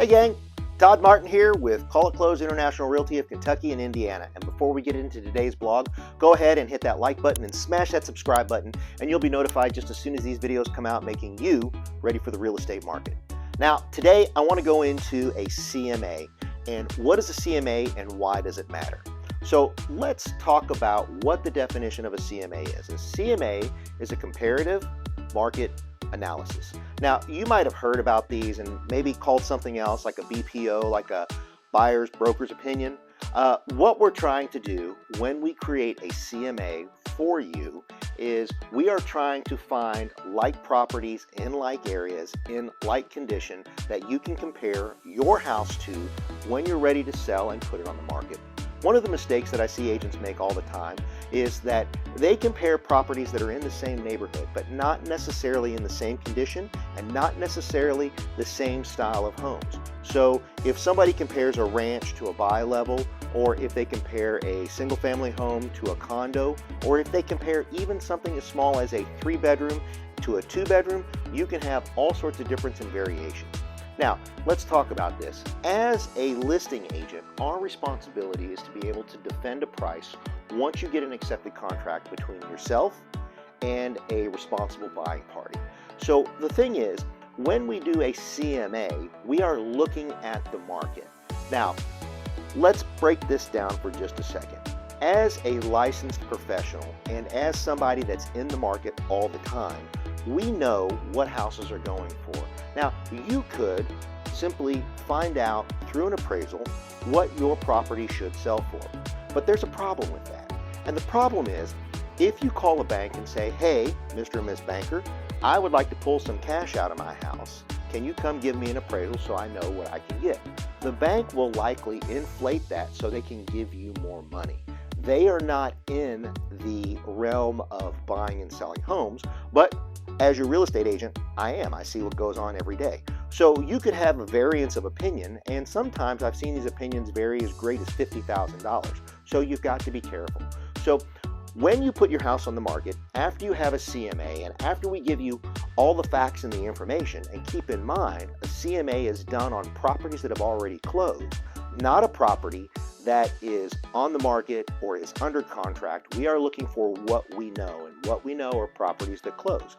Hey gang, Todd Martin here with Call It Close International Realty of Kentucky and Indiana. And before we get into today's blog, go ahead and hit that like button and smash that subscribe button, and you'll be notified just as soon as these videos come out, making you ready for the real estate market. Now, today I want to go into a CMA, and what is a CMA and why does it matter? So let's talk about what the definition of a CMA is. A CMA is a comparative market analysis. Now, you might have heard about these and maybe called something else like a BPO, like a buyer's broker's opinion. What we're trying to do when we create a CMA for you is we are trying to find like properties in like areas in like condition that you can compare your house to when you're ready to sell and put it on the market. One of the mistakes that I see agents make all the time is that they compare properties that are in the same neighborhood, but not necessarily in the same condition and not necessarily the same style of homes. So if somebody compares a ranch to a bi-level, or if they compare a single family home to a condo, or if they compare even something as small as a 3-bedroom to a 2-bedroom, you can have all sorts of difference and variations. Now, let's talk about this. As a listing agent, our responsibility is to be able to defend a price once you get an accepted contract between yourself and a responsible buying party. So the thing is, when we do a CMA, we are looking at the market. Now, let's break this down for just a second. As a licensed professional and as somebody that's in the market all the time, we know what houses are going for. Now, you could simply find out through an appraisal what your property should sell for. But there's a problem with that. And the problem is, if you call a bank and say, hey, Mr. and Miss Banker, I would like to pull some cash out of my house. Can you come give me an appraisal so I know what I can get? The bank will likely inflate that so they can give you more money. They are not in the realm of buying and selling homes, but as your real estate agent, I am. I see what goes on every day. So you could have a variance of opinion, and sometimes I've seen these opinions vary as great as $50,000. So you've got to be careful. So when you put your house on the market, after you have a CMA, and after we give you all the facts and the information, and keep in mind, a CMA is done on properties that have already closed, not a property that is on the market or is under contract. We are looking for what we know, and what we know are properties that close.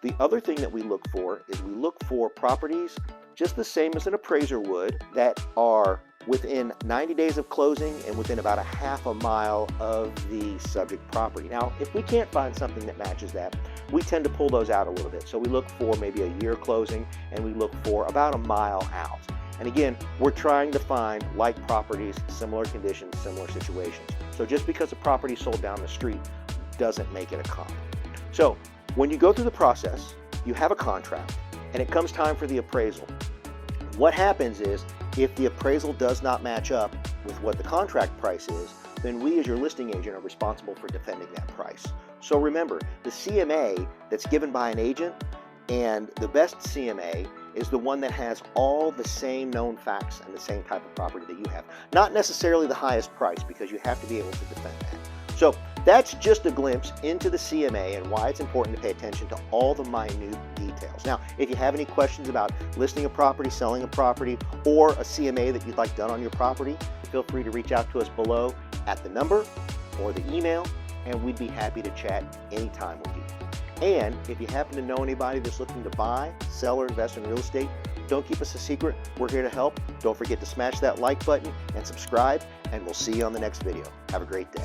The other thing that we look for is we look for properties just the same as an appraiser would that are within 90 days of closing and within about a half a mile of the subject property. Now, if we can't find something that matches that, we tend to pull those out a little bit. So we look for maybe a year closing, and we look for about a mile out. And again, we're trying to find like properties, similar conditions, similar situations. So just because a property sold down the street doesn't make it a comp. So when you go through the process, you have a contract, and it comes time for the appraisal. What happens is, if the appraisal does not match up with what the contract price is, then we as your listing agent are responsible for defending that price. So remember, the CMA that's given by an agent, and the best CMA is the one that has all the same known facts and the same type of property that you have. Not necessarily the highest price, because you have to be able to defend that. So that's just a glimpse into the CMA and why it's important to pay attention to all the minute details. Now, if you have any questions about listing a property, selling a property, or a CMA that you'd like done on your property, feel free to reach out to us below at the number or the email, and we'd be happy to chat anytime with you. And if you happen to know anybody that's looking to buy, sell, or invest in real estate, don't keep us a secret. We're here to help. Don't forget to smash that like button and subscribe, and we'll see you on the next video. Have a great day.